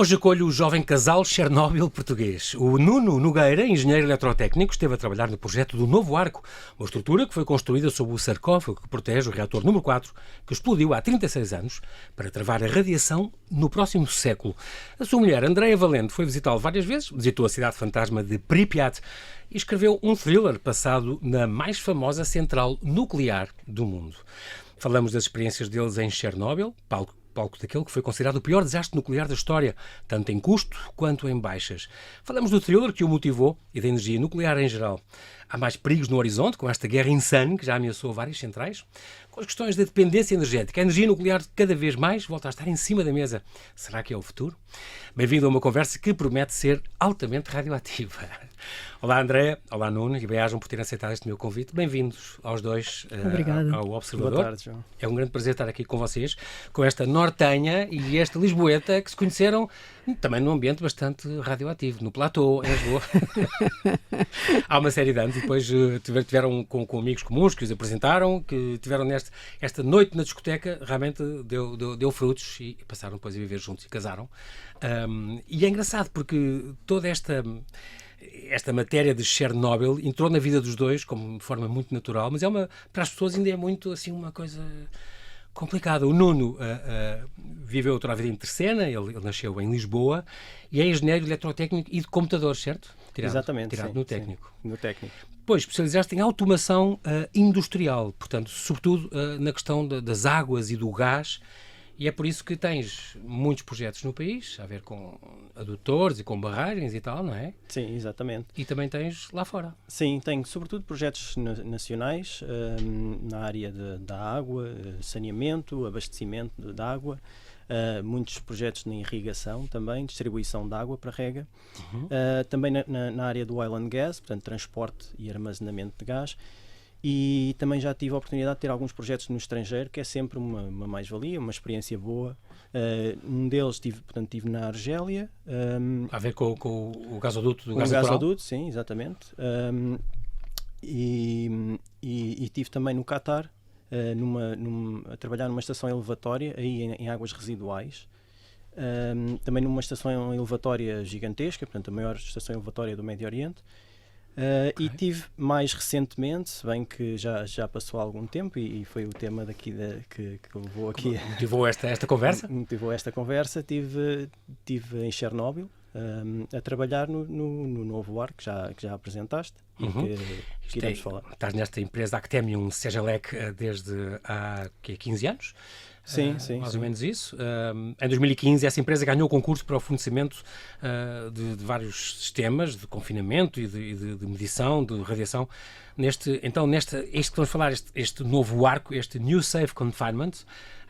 Hoje acolho o jovem casal Chernobyl português. O Nuno Nogueira, engenheiro eletrotécnico, esteve a trabalhar no projeto do Novo Arco, uma estrutura que foi construída sob o sarcófago que protege o reator número 4, que explodiu há 36 anos, para travar a radiação no próximo século. A sua mulher, Andreia Valente, foi visitá-lo várias vezes, visitou a cidade fantasma de Pripyat e escreveu um thriller passado na mais famosa central nuclear do mundo. Falamos das experiências deles em Chernobyl, palco daquele que foi considerado o pior desastre nuclear da história, tanto em custo quanto em baixas. Falamos do thriller que o motivou e da energia nuclear em geral. Há mais perigos no horizonte, com esta guerra insane que já ameaçou várias centrais, com as questões da dependência energética. A energia nuclear cada vez mais volta a estar em cima da mesa. Será que é o futuro? Bem-vindo a uma conversa que promete ser altamente radioativa. Olá, Andréa. Olá, Nuno. E bem-ajam por terem aceitado este meu convite. Bem-vindos aos dois ao Observador. Boa tarde, João. É um grande prazer estar aqui com vocês, com esta nortenha e esta lisboeta que se conheceram também num ambiente bastante radioativo, no Platô, em Lisboa. Há uma série de anos e depois tiveram com amigos comuns que os apresentaram, que tiveram esta noite na discoteca, realmente deu frutos e passaram depois a viver juntos e casaram. E é engraçado porque toda esta matéria de Chernobyl entrou na vida dos dois como de forma muito natural, mas para as pessoas ainda é muito assim uma coisa complicada. O Nuno viveu toda a vida em Terceira, ele nasceu em Lisboa e é engenheiro eletrotécnico e de computadores, certo? Exatamente, tirado sim, no técnico. Sim, no técnico. Pois, especializaste em automação industrial, portanto, sobretudo na questão das águas e do gás. E é por isso que tens muitos projetos no país, a ver com adutores e com barragens e tal, não é? Sim, exatamente. E também tens lá fora. Sim, tenho sobretudo projetos nacionais na área da água, saneamento, abastecimento de água, muitos projetos na irrigação também, distribuição de água para rega, também na área do oil and gas, portanto transporte e armazenamento de gás. E também já tive a oportunidade de ter alguns projetos no estrangeiro, que é sempre uma mais-valia, uma experiência boa. Um deles tive na Argélia. A ver com o gasoduto do gás natural? O gasoduto, sim, exatamente. E tive também no Catar, a trabalhar numa estação elevatória, aí em águas residuais. Também numa estação elevatória gigantesca, portanto a maior estação elevatória do Médio Oriente. Okay. E tive mais recentemente, se bem que já passou algum tempo e foi o tema daqui que levou aqui. Motivou esta conversa? Motivou esta conversa. Tive em Chernobyl a trabalhar no Novo Arco, que já apresentaste e que iremos falar. Estás nesta empresa Actemium Segelec desde há 15 anos? Sim, mais ou menos isso. Em 2015 essa empresa ganhou o concurso para o fornecimento de vários sistemas de confinamento e de medição de radiação. Este que vamos falar, este novo arco, este New Safe Confinement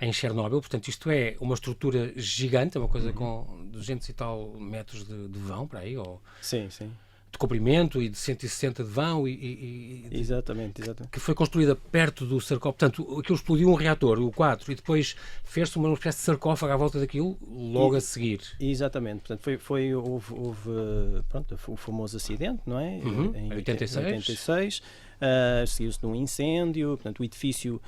em Chernobyl, portanto isto é uma estrutura gigante, é uma coisa com 200 e tal metros de vão, para aí, ou... Sim. de comprimento e de 160 de vão Exatamente. Que foi construída perto do sarcófago. Portanto, aquilo explodiu um reator, o 4, e depois fez-se uma espécie de sarcófago à volta daquilo, logo a seguir. Exatamente. Portanto, houve o famoso acidente, não é? Em 86. Seguiu-se de um incêndio, portanto o edifício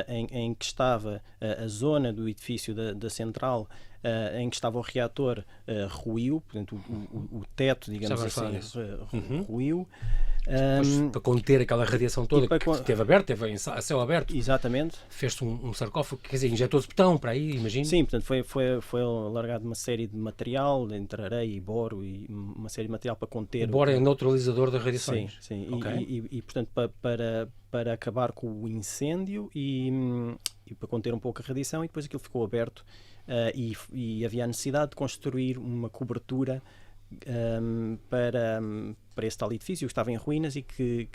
em que estava, a zona do edifício da central em que estava o reator ruiu, portanto o teto, digamos assim, ruiu. Para conter aquela radiação toda que esteve aberto, teve a céu aberto. Exatamente. Fez-se um sarcófago, quer dizer, injetou-se betão para aí, imagino. Sim, portanto foi alargado uma série de material, entre areia e boro, e uma série de material para conter... O boro é neutralizador das radiações. Sim. Okay. E portanto, para acabar com o incêndio e para conter um pouco a radiação, e depois aquilo ficou aberto e havia a necessidade de construir uma cobertura para esse tal edifício que estava em ruínas e que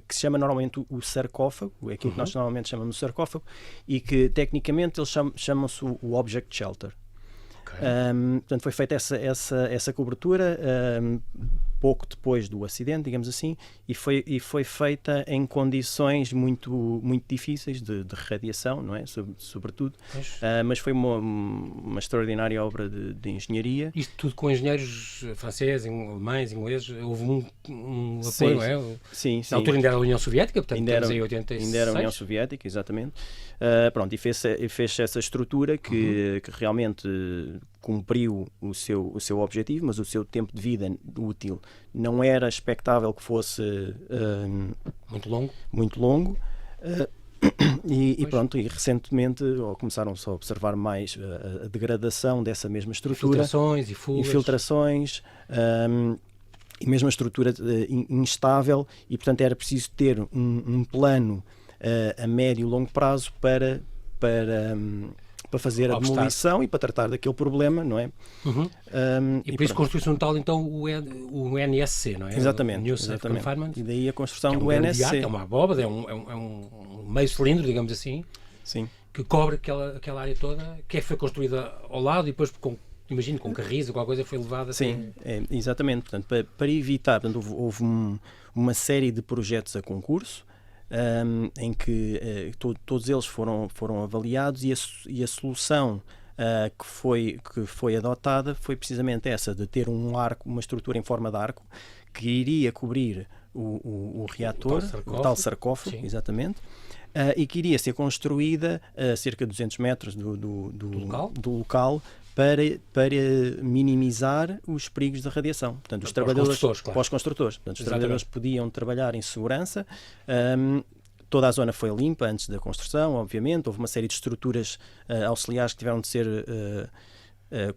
se chama normalmente o sarcófago, é aquilo que nós normalmente chamamos de sarcófago, e que tecnicamente eles chamam-se o Object Shelter. Okay. Portanto, foi feita essa cobertura pouco depois do acidente, digamos assim, e foi feita em condições muito difíceis de radiação, não é? Sobretudo, mas foi uma extraordinária obra de engenharia. Isto tudo com engenheiros franceses, alemães, ingleses, houve um apoio, sim, não é? Sim. Na altura ainda era a União Soviética, portanto, ainda era em 86. Ainda era a União Soviética, exatamente. E fez essa estrutura que realmente cumpriu o seu objetivo, mas o seu tempo de vida útil não era expectável que fosse muito longo. E pronto, e recentemente começaram-se a observar mais a degradação dessa mesma estrutura. Infiltrações e fugas. Infiltrações, e mesmo a estrutura instável, e portanto era preciso ter um plano a médio e longo prazo para fazer a demolição e para tratar daquele problema, não é? E por isso construiu-se um tal, então, o NSC, não é? Exatamente. New Safe Confinement. E daí a construção do NSC. NSC. É uma abóbada, é um meio cilindro, digamos assim, sim, que cobre aquela área toda, que foi construída ao lado e depois, imagino, com carris ou qualquer coisa, foi levada... Sim, exatamente. Portanto, para evitar, portanto, houve uma série de projetos a concurso, em que todos eles foram avaliados, e a solução que foi adotada foi precisamente essa, de ter um arco, uma estrutura em forma de arco, que iria cobrir o reator, o tal sarcófago, exatamente, e que iria ser construída a cerca de 200 metros do local, para minimizar os perigos da radiação. Portanto, os trabalhadores, para os construtores. Portanto, os trabalhadores podiam trabalhar em segurança. Toda a zona foi limpa antes da construção, obviamente. Houve uma série de estruturas auxiliares que tiveram de ser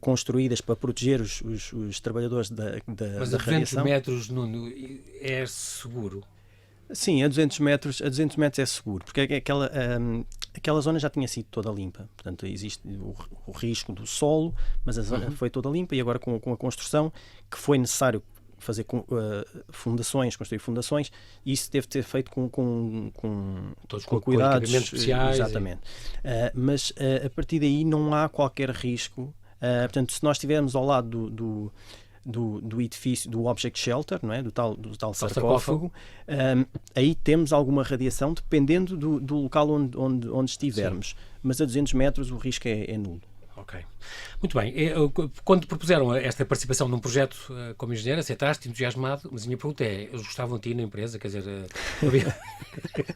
construídas para proteger os trabalhadores da radiação. Mas a 200 metros, Nuno, é seguro? Sim, a 200 metros é seguro, porque aquela zona já tinha sido toda limpa. Portanto, existe o risco do solo, mas a zona foi toda limpa, e agora com a construção, que foi necessário fazer construir fundações, e isso deve ter feito com cuidados especiais. Exatamente. Mas a partir daí não há qualquer risco. Portanto, se nós estivermos ao lado do edifício, do object shelter, não é? do tal sarcófago, aí temos alguma radiação, dependendo do local onde estivermos. Sim. Mas a 200 metros o risco é nulo. Ok. Muito bem. Quando propuseram esta participação num projeto como engenheiro, aceitaste, entusiasmado, mas a minha pergunta é, eles gostavam de ti na empresa? Quer dizer, havia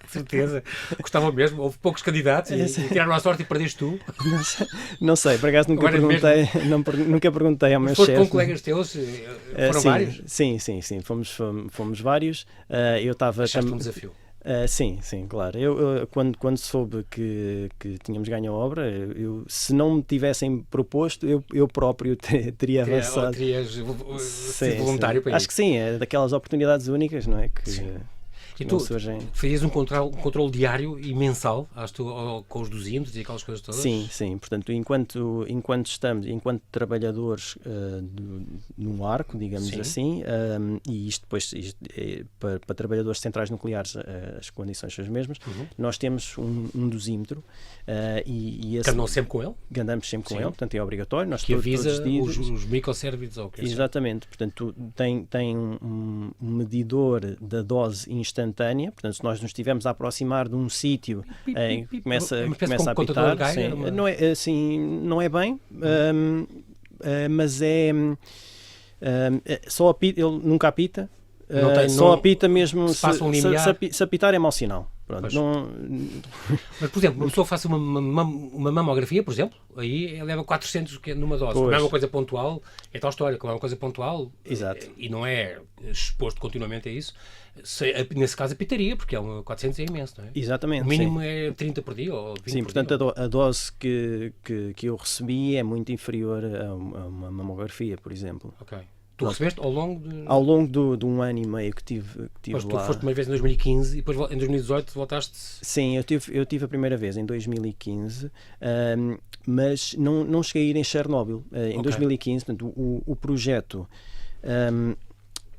certeza, gostavam mesmo? Houve poucos candidatos e tiraram a sorte e perdeste tu? Não sei, por acaso nunca perguntei ao meu chefe. Foste com colegas teus? Foram vários? Sim, fomos vários. Eu estava... Achaste um desafio? Sim, claro. Eu quando soube que tínhamos ganho a obra, se não me tivessem proposto, eu próprio teria avançado. Terias sido voluntário para isso? Acho que sim, é daquelas oportunidades únicas, não é? E tu fazias um controle diário e mensal com os dosímetros e aquelas coisas todas? Sim. Portanto, enquanto trabalhadores num arco, digamos assim, e isto depois para trabalhadores de centrais nucleares as condições são as mesmas, nós temos um dosímetro e que andam sempre com ele? Andamos sempre com ele, portanto é obrigatório. Nós que avisa todos os microcérvidos ou o que é. Exatamente, portanto tem um medidor da dose instantânea. Portanto, se nós nos estivermos a aproximar de um sítio em que começa a apitar, não é bem, mas só apita, ele nunca apita, só apita mesmo se apitar é mau sinal. Pronto, Mas, por exemplo, uma pessoa faça uma mamografia, por exemplo, aí leva 400 numa dose. Não é uma coisa pontual, é tal história, como é uma coisa pontual. Exato. E não é exposto continuamente a isso. Nesse caso, apitaria, porque 400 é imenso, não é? Exatamente. O mínimo é 30 por dia ou 20 sim, por portanto, dia. A dose que eu recebi é muito inferior a uma mamografia, por exemplo. Ok. Tu recebeste ao longo de... Ao longo de um ano e meio que tive mas lá. Tu foste uma vez em 2015 e depois em 2018 voltaste... Sim, eu tive a primeira vez em 2015, mas não cheguei a ir em Chernobyl. Em 2015, portanto, o projeto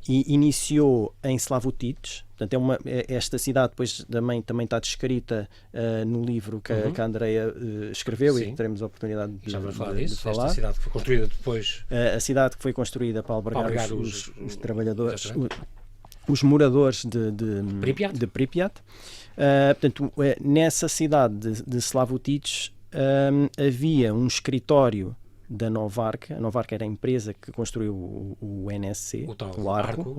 iniciou em Slavutich. Portanto, esta cidade depois também está descrita no livro que a Andreia escreveu. Sim. E teremos a oportunidade de falar. Esta cidade que foi construída depois... A cidade que foi construída para albergar os trabalhadores, os moradores de Pripyat. Portanto, nessa cidade de Slavutich havia um escritório da Novarca. A Novarca era a empresa que construiu o NSC, o arco,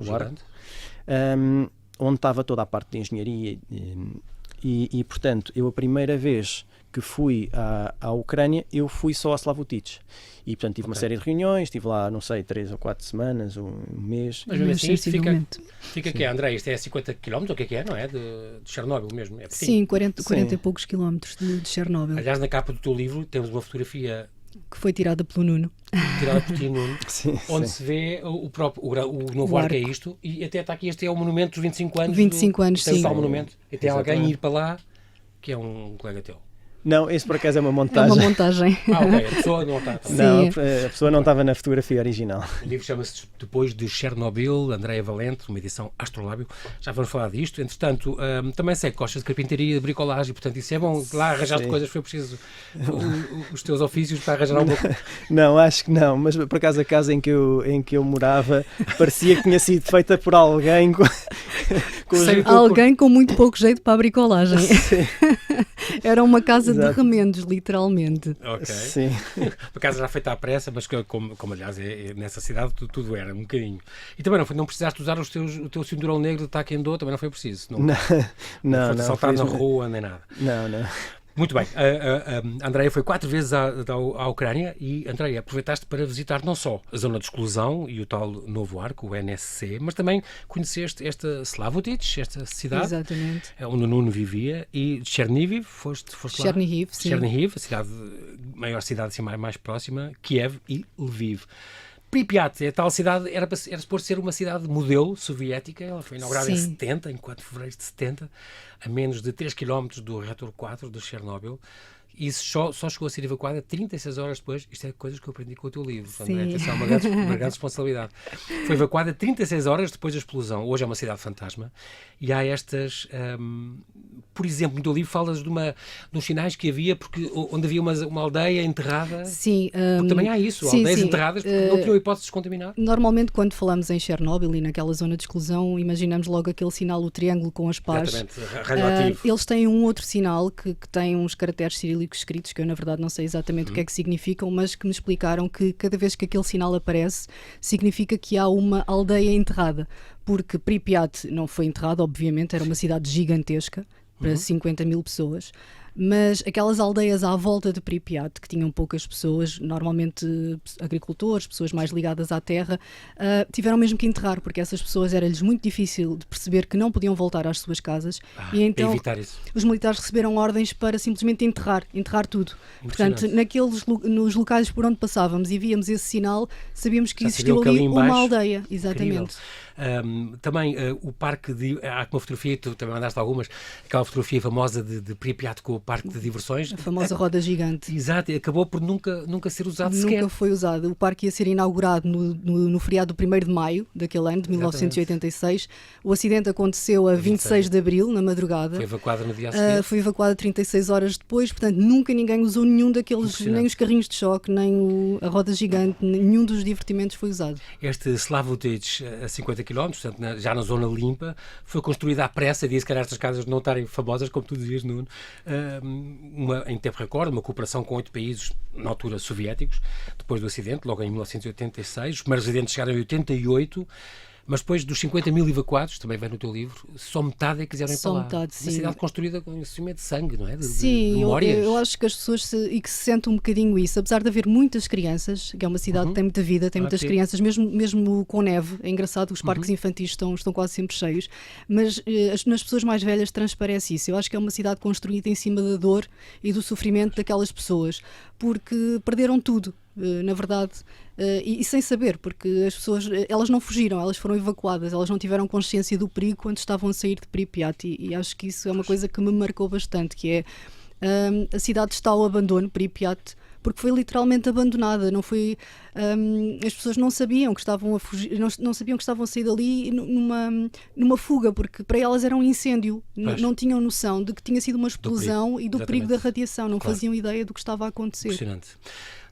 onde estava toda a parte de engenharia, e portanto, eu a primeira vez que fui à Ucrânia, eu fui só a Slavutich. E, portanto, tive uma série de reuniões, estive lá, não sei, 3 ou 4 semanas, um mês. Mas mesmo assim, sensivelmente. fica que é, André, isto é 50 km, o que é, não é? De Chernobyl mesmo. É Sim, 40 e poucos quilómetros de Chernobyl. Aliás, na capa do teu livro temos uma fotografia que foi tirada pelo Nuno. Tirada por ti, Nuno, Sim, onde sim. se vê o novo O arco é arco. isto, e até está aqui, este é o monumento dos 25 anos. 25 anos, tem sim. o tal monumento, e tem alguém a Exatamente. ir para lá, que é um colega teu. Não, esse por acaso é uma É montagem. uma montagem. Ok, a pessoa não está. Sim. Não, a pessoa não estava na fotografia original. O livro chama-se Depois de Chernobyl, Andréia Valente, uma edição Astrolábio. Já vamos falar disto. Entretanto, também sei que gostas de carpintaria e de bricolagem, portanto, isso é bom. Lá arranjaste Sim. coisas, foi preciso os teus ofícios para arranjar alguma coisa. Não, acho que não, mas por acaso a casa em que eu morava parecia que tinha sido feita por alguém com Sei- Alguém com muito pouco jeito para a bricolagem. Sim, Era uma casa de Exato. remendos, literalmente. Ok. sim. Por acaso já feita à pressa, mas como aliás nessa cidade tudo era, um bocadinho. E também não precisaste usar o teu cinturão negro de taekwondo, também não foi preciso. Não Não, foi saltar na felizmente- rua nem nada. Não. Muito bem, a Andréia foi 4 vezes à Ucrânia e, Andréia, aproveitaste para visitar não só a zona de exclusão e o tal novo arco, o NSC, mas também conheceste esta Slavutich, esta cidade Exatamente. onde o Nuno vivia, e Chernihiv, foste lá? Chernihiv, sim. Chernihiv, a maior cidade assim, mais próxima, Kiev e Lviv. Pripyat, a tal cidade, era suposto ser uma cidade modelo soviética. Ela foi inaugurada em Sim. 70, em 4 de fevereiro de 70, a menos de 3 km do reator 4 de Chernobyl. E só chegou a ser evacuada 36 horas depois. Isto é coisas que eu aprendi com o teu livro. Sim. André, atenção, uma grande responsabilidade. Foi evacuada 36 horas depois da explosão. Hoje é uma cidade fantasma. E há estas... por exemplo, no teu livro falas dos sinais que havia, porque onde havia uma aldeia enterrada... Sim, Porque também há isso, sim, aldeias sim. enterradas, porque não tinham hipótese de descontaminar. Normalmente, quando falamos em Chernobyl e naquela zona de exclusão, imaginamos logo aquele sinal, o triângulo com as pás. Exatamente, radioativo. Eles têm um outro sinal que tem uns caracteres cirílicos escritos, que eu na verdade não sei exatamente o que é que significam, mas que me explicaram que cada vez que aquele sinal aparece, significa que há uma aldeia enterrada. Porque Pripyat não foi enterrada, obviamente, era uma cidade gigantesca, para 50 mil pessoas, mas aquelas aldeias à volta de Pripyat, que tinham poucas pessoas, normalmente agricultores, pessoas mais ligadas à terra, tiveram mesmo que enterrar, porque essas pessoas era-lhes muito difícil de perceber que não podiam voltar às suas casas, e então Para evitar isso. os militares receberam ordens para simplesmente enterrar tudo. Impressionante. Portanto, nos locais por onde passávamos e víamos esse sinal, sabíamos que Já existiu sabiam que ali ali em uma baixo- aldeia, exatamente. Também o parque de... Há uma fotografia, tu também mandaste algumas, aquela fotografia famosa de Pripyat com o parque de diversões. A famosa roda gigante. Exato, e acabou por nunca ser usado Nunca sequer. foi usado. O parque ia ser inaugurado no feriado do 1º de maio daquele ano, de 1986. O acidente aconteceu a 26 de abril, na madrugada. Foi evacuada no dia a seguir. Foi evacuada 36 horas depois, portanto nunca ninguém usou nenhum daqueles, Impressionante. nem os carrinhos de choque, nem a roda gigante, nenhum dos divertimentos foi usado. Este Slavutich, a 50 km, portanto, já na zona limpa, foi construída à pressa, disse que estas casas não estarem famosas, como tu dizias, Nuno, em tempo recorde, uma cooperação com 8 países, na altura soviéticos, depois do acidente, logo em 1986. Os primeiros residentes chegaram em 88, mas depois dos 50 mil evacuados, também vem no teu livro, só metade é que quiseram ir Só para lá. metade, Uma sim. cidade construída com cimento de sangue, não é? De Sim, memórias. eu acho que as pessoas e que se sentem um bocadinho isso, apesar de haver muitas crianças, que é uma cidade que tem muita vida, tem muitas sim. crianças, mesmo com neve, é engraçado, os parques infantis estão quase sempre cheios, mas nas pessoas mais velhas transparece isso. Eu acho que é uma cidade construída em cima da dor e do sofrimento daquelas pessoas, porque perderam tudo. Na verdade, e sem saber, porque as pessoas, elas não fugiram, elas foram evacuadas, elas não tiveram consciência do perigo quando estavam a sair de Pripyat, e acho que isso é uma coisa que me marcou bastante, que é a cidade está ao abandono, Pripyat, porque foi literalmente abandonada, não foi, as pessoas não sabiam que estavam a fugir, não sabiam que estavam a sair dali numa fuga, porque para elas era um incêndio, não tinham noção de que tinha sido uma explosão e do perigo da radiação, não faziam ideia do que estava a acontecer. Impressionante.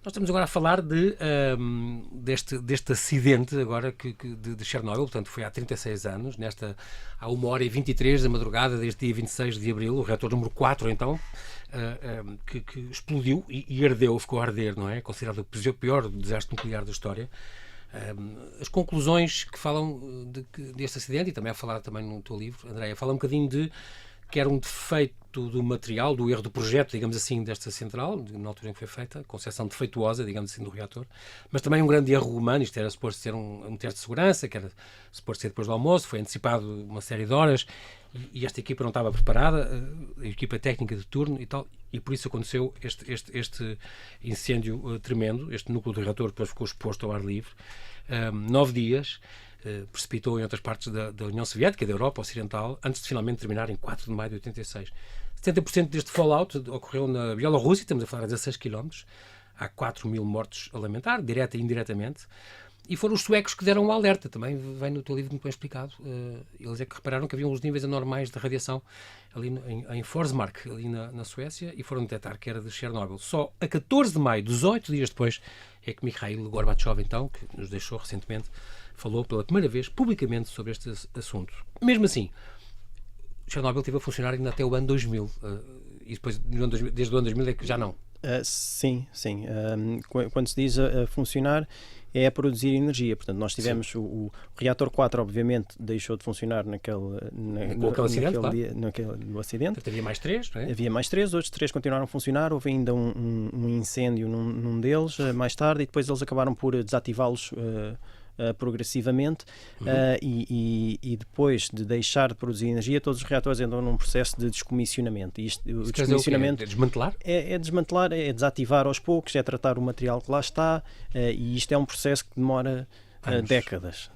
Nós estamos agora a falar deste acidente agora de Chernobyl, portanto foi há 36 anos, há 1h23 da madrugada deste dia 26 de abril, o reator número 4 então, que explodiu e ardeu, ficou a arder, não é? Considerado o pior desastre nuclear da história. As conclusões que falam deste acidente, e também a falar também no teu livro, Andréia, fala um bocadinho de que era um defeito do material, do erro do projeto, digamos assim, desta central, na altura em que foi feita, concepção defeituosa, digamos assim, do reator, mas também um grande erro humano. Isto era suposto ser um teste de segurança, que era suposto ser depois do almoço, foi antecipado uma série de horas, e esta equipa não estava preparada, a equipa técnica de turno e tal, e por isso aconteceu este incêndio tremendo. Este núcleo do reator depois ficou exposto ao ar livre, 9 dias, precipitou em outras partes da União Soviética, da Europa Ocidental, antes de finalmente terminar em 4 de maio de 86. 70% deste fallout ocorreu na Bielorrússia, estamos a falar de 16 km, há 4.000 mortos a lamentar, direta e indiretamente, e foram os suecos que deram o alerta, também vem no teu livro muito bem explicado. Eles é que repararam que havia uns níveis anormais de radiação ali em Forsmark, ali na Suécia, e foram detectar que era de Chernobyl. Só a 14 de maio, 18 dias depois, é que Mikhail Gorbachev, então, que nos deixou recentemente, falou pela primeira vez publicamente sobre este assunto. Mesmo assim, Chernobyl esteve a funcionar ainda até o ano 2000, e depois, desde o ano 2000, é que já não. Sim. Quando se diz a funcionar, é a produzir energia. Portanto, nós tivemos o reator 4, obviamente, deixou de funcionar naquele acidente. Portanto, havia mais 3, não é? Havia mais 3, outros 3 continuaram a funcionar. Houve ainda um incêndio num deles mais tarde, e depois eles acabaram por desativá-los progressivamente, e depois de deixar de produzir energia, todos os reatores entram num processo de descomissionamento. E o descomissionamento é desmantelar? É desmantelar, é desativar aos poucos, é tratar o material que lá está, e isto é um processo que demora décadas.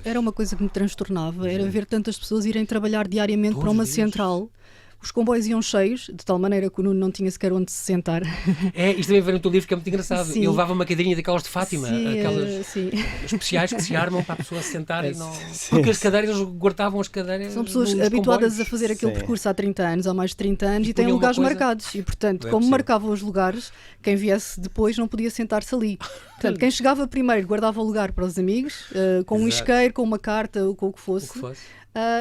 Era uma coisa que me transtornava, era ver tantas pessoas irem trabalhar diariamente Todos para uma os dias. Central. Os comboios iam cheios, de tal maneira que o Nuno não tinha sequer onde se sentar. Isto também ver no teu livro, que é muito engraçado. Sim. Ele levava uma cadeirinha daquelas de Fátima, aquelas sim. especiais que se armam para a pessoa se sentar e não... Porque as cadeiras, eles guardavam as cadeiras. São pessoas nos habituadas comboios. a fazer aquele percurso há 30 anos, há mais de 30 anos, e têm punham uma lugares coisa- marcados. E, portanto, É como possível. marcavam os lugares, quem viesse depois não podia sentar-se ali. Portanto, quem chegava primeiro guardava o lugar para os amigos, com um Exato. isqueiro, com uma carta ou com o que fosse. O que fosse.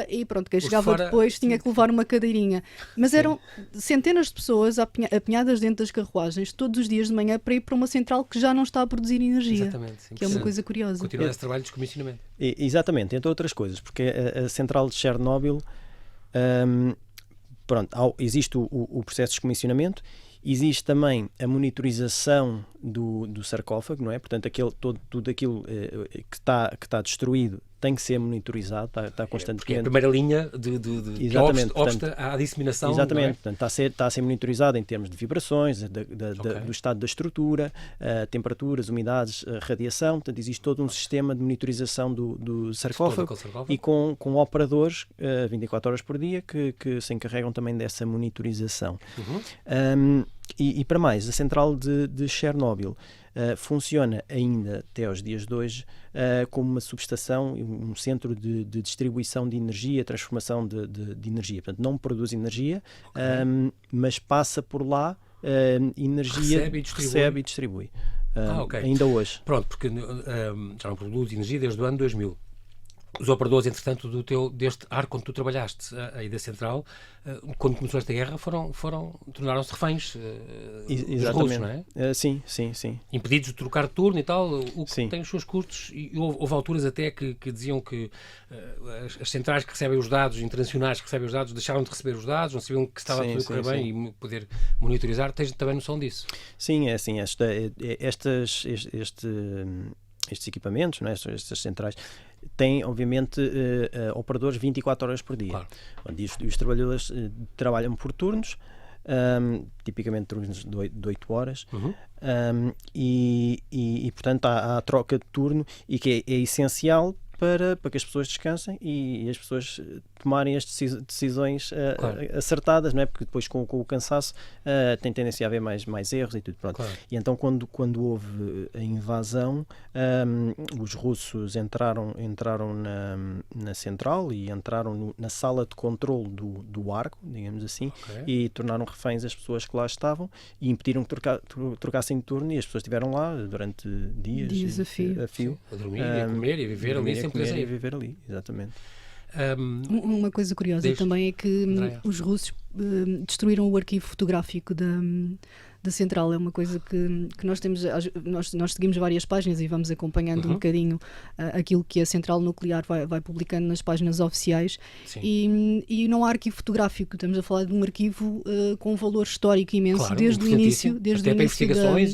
E pronto, quem Os de chegava fora, depois tinha sim. que levar uma cadeirinha. Mas eram centenas de pessoas apinhadas dentro das carruagens todos os dias de manhã para ir para uma central que já não está a produzir energia. Exatamente. Que é uma coisa curiosa. Continua esse trabalho de descomissionamento. Exatamente, entre outras coisas, porque a central de Chernobyl, existe o processo de descomissionamento, existe também a monitorização do sarcófago, não é? Portanto, tudo aquilo que está destruído tem que ser monitorizado, está Porque é a constantemente. primeira linha que Exatamente, obsta à disseminação. Exatamente, não é? portanto, está a ser monitorizado em termos de vibrações, do estado da estrutura, temperaturas, umidades, radiação. Portanto, existe todo um sistema de monitorização do sarcófago, Todo aquele sarcófago. e com operadores 24 horas por dia que se encarregam também dessa monitorização. E para mais, a central de Chernobyl funciona ainda até aos dias de hoje como uma subestação, um centro de distribuição de energia, transformação de energia. Portanto, não produz energia, mas passa por lá energia, recebe e distribui. Ok. Ainda hoje. Pronto, porque já não produz energia desde o ano 2000. Os operadores, entretanto, deste ar quando tu trabalhaste aí da central, quando começou esta guerra, tornaram-se reféns dos russos, não é? Sim. Impedidos de trocar de turno e tal, o que Sim. tem os seus custos, e houve alturas até que diziam que as centrais que recebem os dados, internacionais que recebem os dados, deixaram de receber os dados, não sabiam que estava tudo a correr bem e poder monitorizar. Tens também noção disso? Sim, é assim, estes equipamentos, não é? Estas centrais, têm, obviamente, operadores 24 horas por dia. Claro. Onde os trabalhadores trabalham por turnos, tipicamente turnos de 8 horas, e portanto, há a troca de turno, e que é essencial para que as pessoas descansem e as pessoas tomarem as decisões acertadas, não é? Porque depois com o cansaço tem tendência a haver mais erros e tudo. Pronto. Claro. E então quando houve a invasão, os russos entraram na central e entraram na sala de controle do arco, digamos assim, e tornaram reféns as pessoas que lá estavam e impediram que trocassem de turno, e as pessoas estiveram lá durante dias a fio. a fio. A dormir, a comer e a viver ali sem poder sair. Viver ali, exatamente. Uma coisa curiosa também é que Andréa. os russos destruíram o arquivo fotográfico da central. É uma coisa que nós temos, nós seguimos várias páginas e vamos acompanhando um bocadinho aquilo que a central nuclear vai publicando nas páginas oficiais. E não há arquivo fotográfico. Estamos a falar de um arquivo com um valor histórico imenso, Claro, desde o início, até para investigações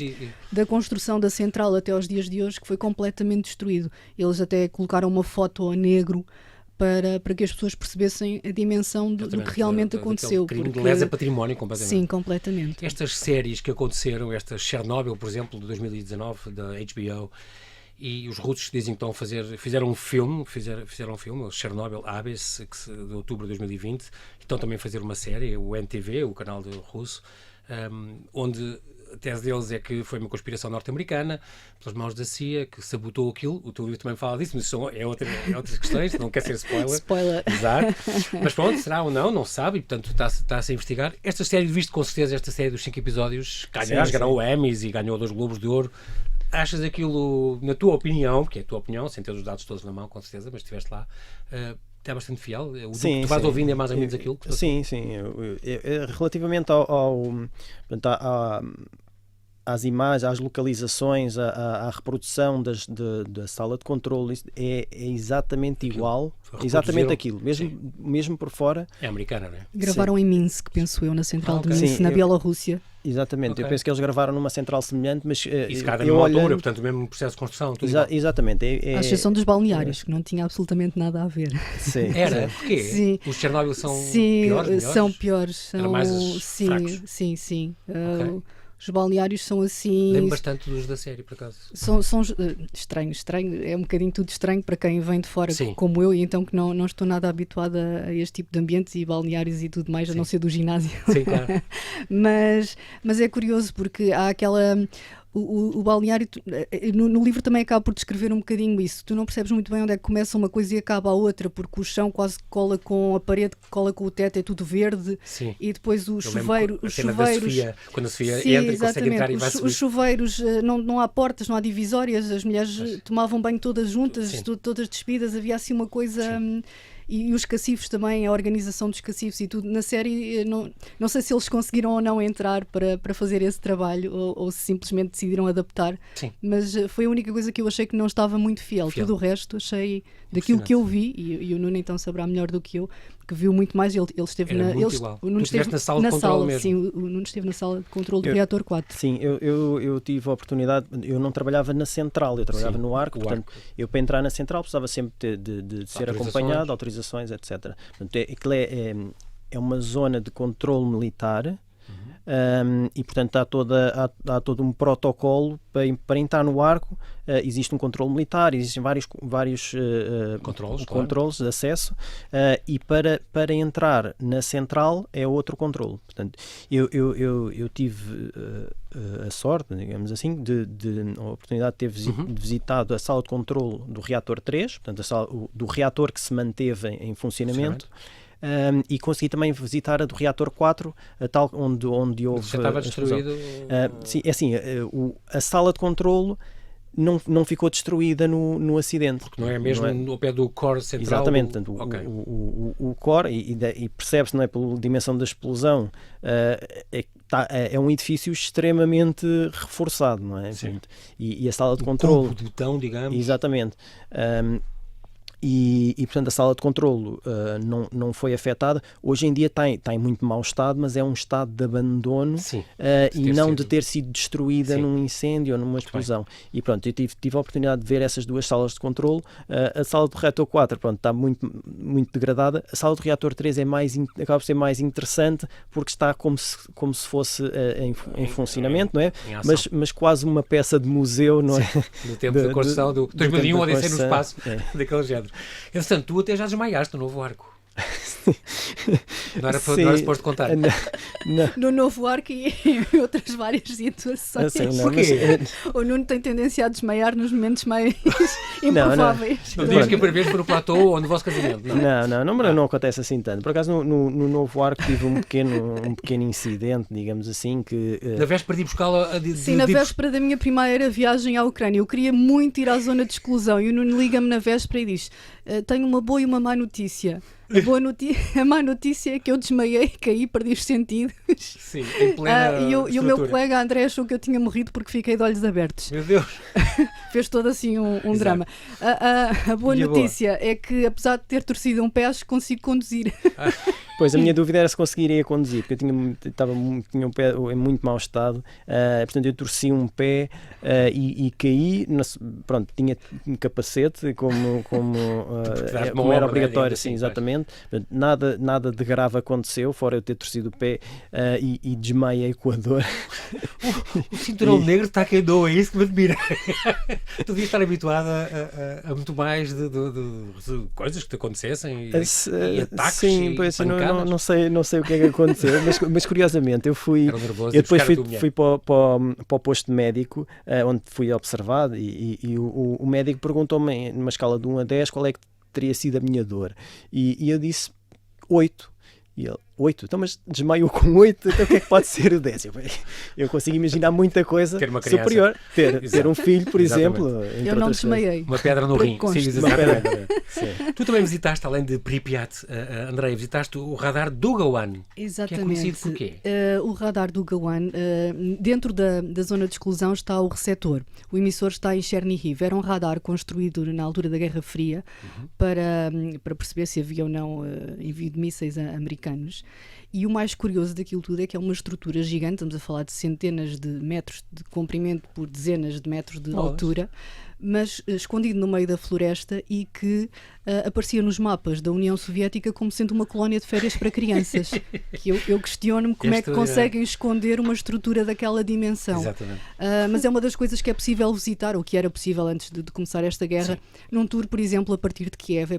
da construção da central até aos dias de hoje, que foi completamente destruído. Eles até colocaram uma foto a negro para que as pessoas percebessem a dimensão do que realmente aconteceu. Crime de lesa património completamente. Sim, completamente. Estas séries que aconteceram, esta Chernobyl, por exemplo, de 2019, da HBO, e os russos dizem que fizeram um filme, o Chernobyl Abyss, de outubro de 2020, e estão também a fazer uma série, o NTV, o canal russo, onde a tese deles é que foi uma conspiração norte-americana, pelas mãos da CIA, que sabotou aquilo. O teu livro também fala disso, mas isso é outras questões, não quer ser spoiler. Spoiler. Exato. Mas pronto, será ou não se sabe, e portanto está-se a investigar. Esta série, visto com certeza, esta série dos 5 episódios, ganhou Emmys e ganhou 2 Globos de Ouro. Achas aquilo, na tua opinião, porque é a tua opinião, sem ter os dados todos na mão, com certeza, mas estiveste lá, está bastante fiel? O que tu vais ouvindo é mais ou menos aquilo? Que sim. Relativamente às imagens, às localizações, à reprodução da sala de controle, é exatamente igual, exatamente aquilo, mesmo por fora. É americana, não é? Gravaram em Minsk, penso eu, na central de Minsk, na Bielorrússia. Exatamente, eu penso que eles gravaram numa central semelhante, mas e se calhar na mesma altura, portanto o mesmo processo de construção. Exatamente. À exceção dos balneários, que não tinha absolutamente nada a ver. Sim. Era? Porquê? Sim. Os Chernobyl são piores? Melhores? São piores. Eram mais fracos? Sim. Okay. Os balneários são assim... Lembro bastante dos da série, por acaso. São estranho, é um bocadinho tudo estranho para quem vem de fora, como eu, e então que não estou nada habituada a este tipo de ambientes e balneários e tudo mais, a não ser do ginásio. Sim, claro. mas é curioso porque há aquela... O balneário, no livro também acaba por descrever um bocadinho isso. Tu não percebes muito bem onde é que começa uma coisa e acaba a outra, porque o chão quase cola com a parede, cola com o teto, é tudo verde. Sim. E depois os chuveiros... Sofia, quando a Sofia entra e consegue entrar e vai subir. Os chuveiros, não há portas, não há divisórias, as mulheres tomavam banho todas juntas, todas despidas, havia assim uma coisa... E os cacifes também, a organização dos cacifes e tudo. Na série, não sei se eles conseguiram ou não entrar para fazer esse trabalho ou se simplesmente decidiram adaptar. Sim. Mas foi a única coisa que eu achei que não estava muito fiel. Tudo o resto achei, daquilo que eu vi, e o Nuno então saberá melhor do que eu, que viu muito mais. Ele esteve o Nuno esteve na sala de controle mesmo. Sim, o Nuno esteve na sala de controle do reator 4. Sim, eu tive a oportunidade, eu não trabalhava na central, eu trabalhava no arco, portanto, eu para entrar na central precisava sempre de ser acompanhado, autorizações, etc. Portanto, é uma zona de controle militar. E portanto há todo um protocolo para entrar no arco. Existe um controle militar, existem vários controles de acesso, e para entrar na central é outro controle. Portanto, eu tive a sorte, digamos assim, a oportunidade de ter visitado a sala de controle do reator 3, portanto do reator que se manteve em funcionamento. E consegui também visitar a do reator 4, a tal onde houve... Já estava destruído? Sim, é assim, a sala de controle não ficou destruída no acidente. Porque não é mesmo ao pé do core central? Exatamente, portanto, o core, e percebe-se, não é, pela dimensão da explosão, é um edifício extremamente reforçado, não é? Portanto, e a sala de controle... Campo de botão, digamos. Exatamente. E portanto a sala de controlo não foi afetada. Hoje em dia está em muito mau estado, mas é um estado de abandono, e não de ter sido destruída num incêndio ou numa explosão. E pronto, eu tive a oportunidade de ver essas duas salas de controlo. A sala do reator 4 está muito, muito degradada. A sala do reator 3 acaba por ser mais interessante porque está como se fosse em funcionamento, não é? Mas quase uma peça de museu, não é? Do tempo da construção do 2001, Odisseia no espaço, daquele género. Entretanto, tu até já desmaiaste no novo arco. Não era Sim. suposto contar. No Novo Arco e em outras várias situações. Assim, não, Porquê? O Nuno tem tendência a desmaiar nos momentos mais improváveis. Não digas que é para vez para o platô ou no vosso casamento. Não acontece assim tanto. Por acaso, no Novo Arco tive um pequeno incidente, digamos assim, que... Na véspera de ir buscá-la... Sim, na véspera da minha primeira viagem à Ucrânia. Eu queria muito ir à zona de exclusão e o Nuno liga-me na véspera e diz: tenho uma boa e uma má notícia. A má notícia é que eu desmaiei, caí, perdi os sentidos. Sim, em plena e o meu colega André achou que eu tinha morrido porque fiquei de olhos abertos. Meu Deus! Fez todo assim um drama. A boa notícia é que, apesar de ter torcido um pé, acho que consigo conduzir. Pois, a minha dúvida era se conseguiria conduzir, porque eu tinha um pé em muito mau estado, portanto eu torci um pé e caí, pronto, tinha um capacete, como era obrigatório, sim, exatamente. Portanto, nada de grave aconteceu, fora eu ter torcido o pé e desmaiei com a dor. O cinturão negro está quem doa, é isso que me admira. Tu devias estar habituada a muito mais de coisas que te acontecessem e ataques. Sim, pois, não sei o que é que aconteceu, mas curiosamente eu depois fui para o posto médico, onde fui observado, e o médico perguntou-me, numa escala de 1 a 10, qual é que teria sido a minha dor, e eu disse 8. E ele, 8? Então, mas desmaiou com 8, então o que é que pode ser o 10? Eu consigo imaginar muita coisa superior. Ter um filho, por exemplo. Eu não desmaiei. Uma pedra no rim. Sim. Tu também visitaste, além de Pripyat, Andréia, visitaste o radar Duga-1. Exatamente. Que é conhecido por quê? O radar Duga-1, dentro da zona de exclusão está o receptor. O emissor está em Chernihiv. Era um radar construído na altura da Guerra Fria para perceber se havia ou não envio de mísseis americanos. E o mais curioso daquilo tudo é que é uma estrutura gigante, estamos a falar de centenas de metros de comprimento por dezenas de metros de altura, mas escondido no meio da floresta e que aparecia nos mapas da União Soviética como sendo uma colónia de férias para crianças. Que eu questiono-me como é que conseguem esconder uma estrutura daquela dimensão. Exatamente. Mas é uma das coisas que é possível visitar, ou que era possível antes de começar esta guerra. Sim. Num tour, por exemplo, a partir de Kiev,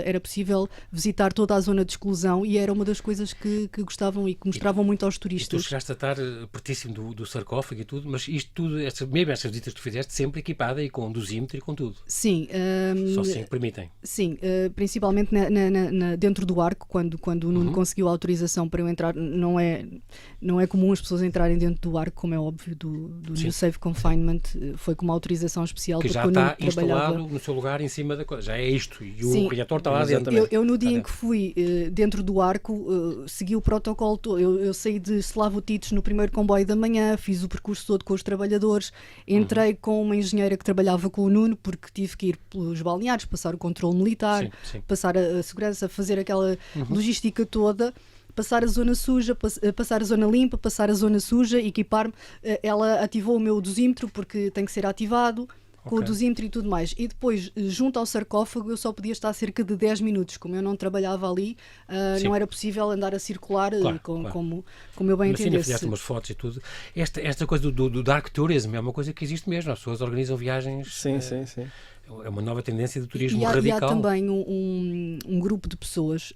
era possível visitar toda a zona de exclusão e era uma das coisas que gostavam e que mostravam muito aos turistas. Tu chegaste a estar pertíssimo do sarcófago e tudo, mas isto tudo, mesmo estas visitas que tu fizeste, sempre equipada e com dosímetro e com tudo. Sim. Só assim permitem. Sim, principalmente dentro do arco, quando o Nuno conseguiu a autorização para eu entrar, não é comum as pessoas entrarem dentro do arco, como é óbvio, do New Safe Confinement, foi com uma autorização especial. Que já está instalado no seu lugar em cima da coisa, já é isto, e o reator está lá dentro. Eu no dia em que fui dentro do arco, segui o protocolo todo. Eu saí de Slavutice no primeiro comboio da manhã, fiz o percurso todo com os trabalhadores, entrei com uma engenheira que trabalhava com o Nuno, porque tive que ir pelos balneários, passar o controle militar, passar a segurança, fazer aquela logística toda, passar a zona suja, passar a zona limpa, passar a zona suja, equipar-me. Ela ativou o meu dosímetro, porque tem que ser ativado, com o dosímetro e tudo mais. E depois, junto ao sarcófago, eu só podia estar cerca de 10 minutos. Como eu não trabalhava ali, não era possível andar a circular como eu bem entendesse. Mas fizeste umas fotos e tudo. Esta coisa do dark tourism é uma coisa que existe mesmo. As pessoas organizam viagens... Sim. É uma nova tendência de turismo radical. E há também um grupo de pessoas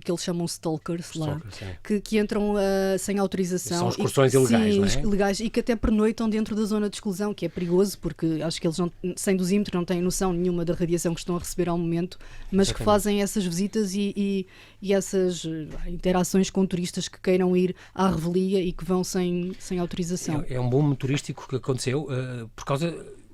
que eles chamam stalkers lá, que entram sem autorização. São excursões ilegais, não é? Sim, ilegais, e que até pernoitam dentro da zona de exclusão, que é perigoso, porque acho que eles sem dosímetro não têm noção nenhuma da radiação que estão a receber ao momento, mas que fazem essas visitas e essas interações com turistas que queiram ir à revelia e que vão sem autorização. É um boom turístico que aconteceu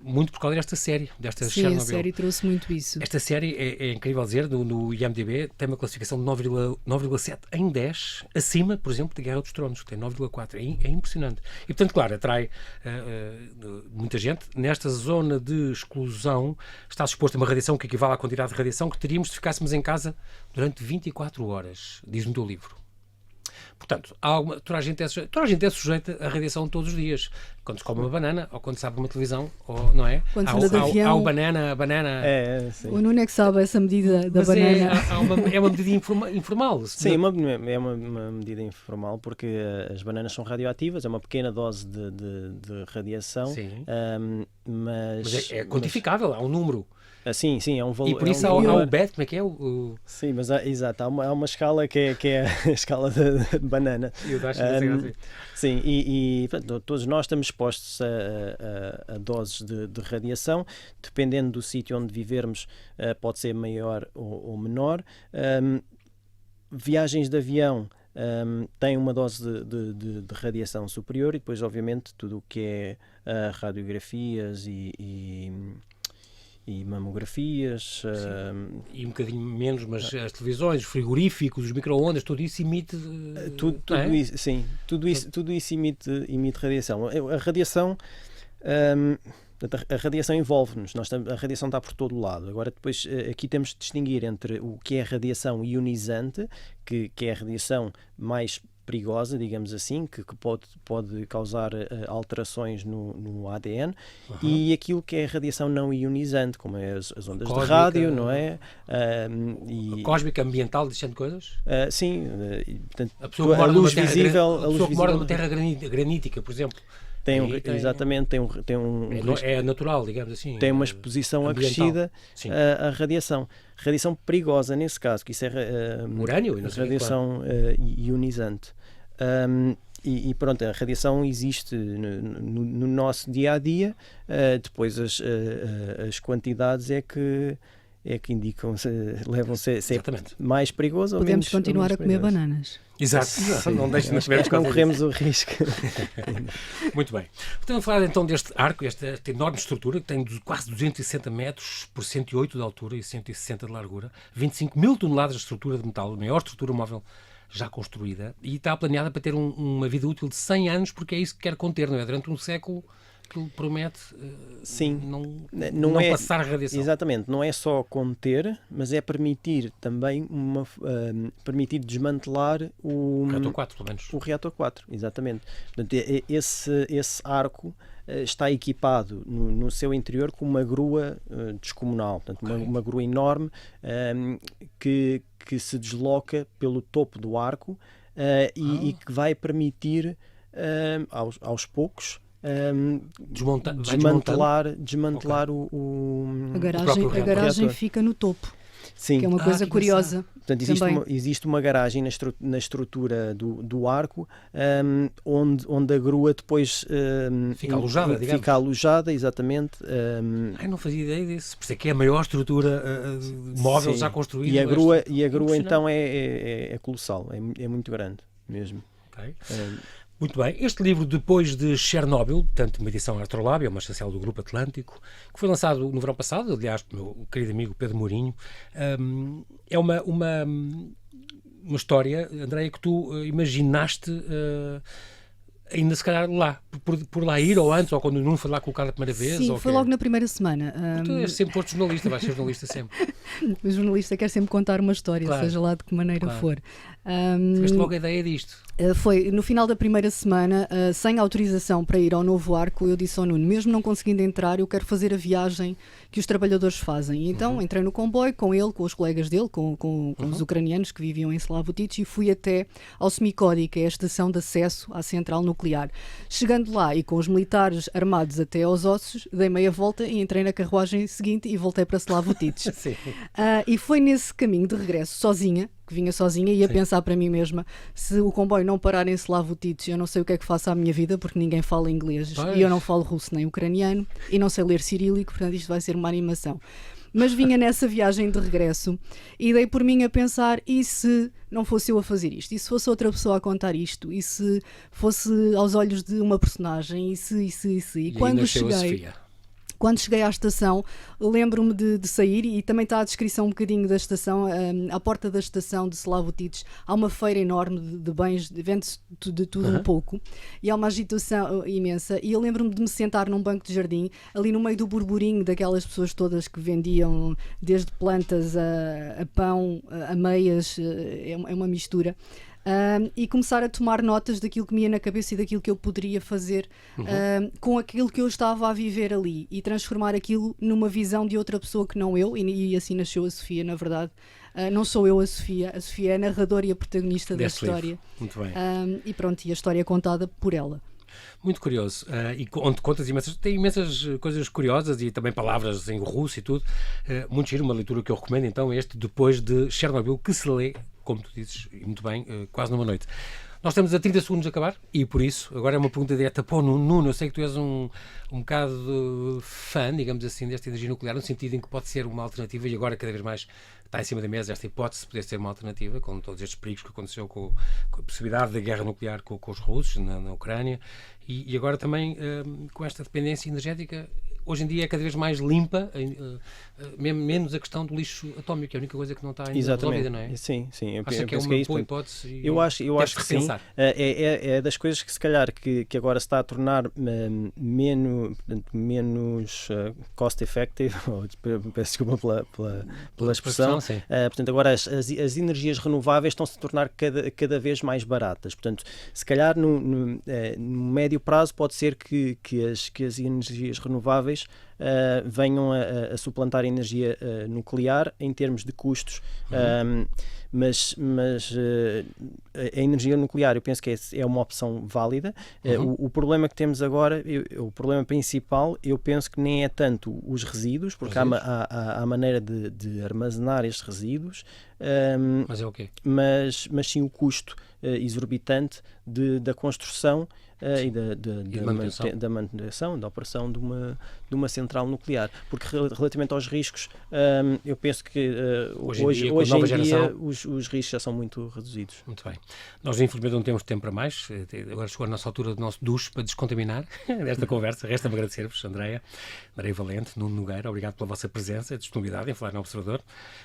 muito por causa desta série, Chernobyl. A série trouxe muito isso. Esta série é incrível dizer, no IMDb tem uma classificação de 9,7 em 10, acima, por exemplo, de Guerra dos Tronos, que tem 9,4. É impressionante. E, portanto, claro, atrai muita gente. Nesta zona de exclusão está exposto a uma radiação que equivale à quantidade de radiação que teríamos se ficássemos em casa durante 24 horas, diz-me o teu livro. Portanto, toda a gente é sujeita à radiação todos os dias. Quando se come uma banana, ou quando se abre uma televisão, ou, não é? Quando se anda de avião. Há o banana... O Nuno é que sabe essa medida da banana. É uma medida informal. Sim, é uma medida informal, porque as bananas são radioativas, é uma pequena dose de radiação. Sim. Mas é quantificável, há um número. Sim, é um valor. E por isso há o BET, como é que é? Sim, mas exato, há uma escala que é a escala de banana. Sim, e portanto, todos nós estamos expostos a doses de radiação, dependendo do sítio onde vivermos, pode ser maior ou menor. Viagens de avião têm uma dose de radiação superior e depois, obviamente, tudo o que é radiografias e mamografias. E um bocadinho menos, mas as televisões, os frigoríficos, os micro-ondas, tudo isso emite... Tudo isso emite radiação. A radiação... a radiação envolve-nos, a radiação está por todo o lado. Agora, depois, aqui temos de distinguir entre o que é radiação ionizante, que é a radiação mais perigosa, digamos assim, que pode causar alterações no ADN, e aquilo que é radiação não ionizante, como é as ondas cósmica, de rádio, não é? A cósmica, ambiental, dizendo coisas? Sim, portanto, a pessoa a luz visível... A pessoa que mora numa terra granítica, por exemplo. Exatamente, tem um é natural, digamos assim. Tem uma exposição acrescida à radiação. Radiação perigosa, nesse caso, que isso é urânio, radiação ionizante. E pronto, a radiação existe no nosso dia-a-dia, depois as quantidades é que indicam, levam-se a ser mais perigoso ou menos. Podemos continuar a comer bananas. Exato. Não deixe de comer, não corremos o risco. Muito bem. Podemos falar então deste arco, esta enorme estrutura que tem quase 260 metros por 108 de altura e 160 de largura, 25 mil toneladas de estrutura de metal, a maior estrutura móvel já construída, e está planeada para ter uma vida útil de 100 anos, porque é isso que quer conter, não é? Durante um século que promete não passar a radiação. Exatamente, não é só conter, mas é permitir também permitir desmantelar o reator 4, pelo menos. O reator 4, exatamente. Portanto, esse arco está equipado no seu interior com uma grua descomunal, portanto, uma grua enorme que se desloca pelo topo do arco e que vai permitir aos poucos desmantelar a garagem fica no topo. Sim. Que é uma coisa curiosa. Portanto, existe uma garagem na estrutura do arco onde a grua depois fica alojada, digamos. Fica alojada, exatamente. Não fazia ideia disso. Por isso é que é a maior estrutura móvel já construída. E a grua então é colossal, é muito grande mesmo. Okay. Muito bem. Este livro, Depois de Chernobyl, portanto, uma edição Artrolab, é uma chancela do Grupo Atlântico, que foi lançado no verão passado, aliás, pelo meu querido amigo Pedro Mourinho, é uma história, Andréia, que tu imaginaste ainda se calhar lá, por lá ir, ou antes, ou quando o Nuno foi lá colocar a primeira vez? Sim, foi logo na primeira semana. Tu és sempre posto jornalista, vais ser jornalista sempre. O jornalista quer sempre contar uma história, seja lá de que maneira for. Tiveste logo a ideia disto? Foi no final da primeira semana, sem autorização para ir ao novo arco, eu disse ao Nuno, mesmo não conseguindo entrar, eu quero fazer a viagem que os trabalhadores fazem. E então entrei no comboio com ele, com os colegas dele, com os ucranianos que viviam em Slavutich, e fui até ao Smicody, que é a estação de acesso à central nuclear. Chegando lá e com os militares armados até aos ossos, dei meia volta e entrei na carruagem seguinte e voltei para Slavutich. E foi nesse caminho de regresso, sozinha, que vinha sozinha, e ia pensar para mim mesma, se o comboio não parar em Slavutich, eu não sei o que é que faço à minha vida, porque ninguém fala inglês, e eu não falo russo nem ucraniano, e não sei ler cirílico, portanto isto vai ser uma animação. Mas vinha nessa viagem de regresso e dei por mim a pensar, e se não fosse eu a fazer isto? E se fosse outra pessoa a contar isto? E se fosse aos olhos de uma personagem? E se? E quando cheguei à estação, lembro-me de sair, e também está a descrição um bocadinho da estação, à porta da estação de Slavutich há uma feira enorme de bens, vende-se de tudo um pouco, e há uma agitação imensa, e eu lembro-me de me sentar num banco de jardim, ali no meio do burburinho daquelas pessoas todas que vendiam desde plantas a pão, a meias, é uma mistura. E começar a tomar notas daquilo que me ia na cabeça e daquilo que eu poderia fazer com aquilo que eu estava a viver ali, e transformar aquilo numa visão de outra pessoa que não eu, e assim nasceu a Sofia, na verdade. Não sou eu a Sofia é a narradora e a protagonista da história. Muito bem. E pronto, e a história é contada por ela. Muito curioso. E onde contas tem imensas coisas curiosas e também palavras em russo e tudo. Muito giro, uma leitura que eu recomendo, então, depois de Chernobyl, que se lê, como tu dizes, e muito bem, quase numa noite. Nós estamos a 30 segundos de acabar e, por isso, agora é uma pergunta direta para o Nuno. Eu sei que tu és um bocado fã, digamos assim, desta energia nuclear, no sentido em que pode ser uma alternativa e agora cada vez mais está em cima da mesa esta hipótese de poder ser uma alternativa, com todos estes perigos que aconteceu com a possibilidade da guerra nuclear com os russos na Ucrânia e agora também com esta dependência energética. Hoje em dia é cada vez mais limpa, menos a questão do lixo atómico, que é a única coisa que não está ainda resolvida, não é? Sim. Eu Acho que é uma boa hipótese. Eu acho que sim. É das coisas que se calhar que agora se está a tornar menos cost effective, peço desculpa pela expressão. Portanto, agora as energias renováveis estão-se a tornar cada vez mais baratas. Portanto, se calhar no médio prazo pode ser que as energias renováveis venham a suplantar a energia nuclear em termos de custos, mas a energia nuclear eu penso que é uma opção válida. O problema que temos agora, o problema principal, eu penso que nem é tanto os resíduos, porque há maneira de armazenar estes resíduos, mas é o quê? Mas sim o custo exorbitante da construção e da manutenção, da operação de uma central nuclear. Porque relativamente aos riscos, eu penso que hoje em dia os riscos já são muito reduzidos. Muito bem. Nós infelizmente não temos tempo para mais. Agora chegou a nossa altura do nosso duche para descontaminar desta conversa. Resta-me agradecer-vos, Andreia Valente, Nuno Nogueira, obrigado pela vossa presença e disponibilidade em falar no Observador.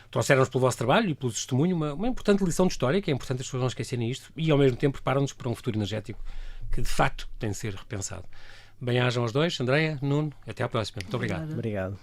Trouxeram-nos pelo vosso trabalho e pelo testemunho uma importante lição de história, que é importante as pessoas não esquecerem isto, e ao mesmo tempo preparam-nos para um futuro energético que de facto tem de ser repensado. Bem-ajam aos dois, Andreia, Nuno, até à próxima. Muito obrigado. Obrigado.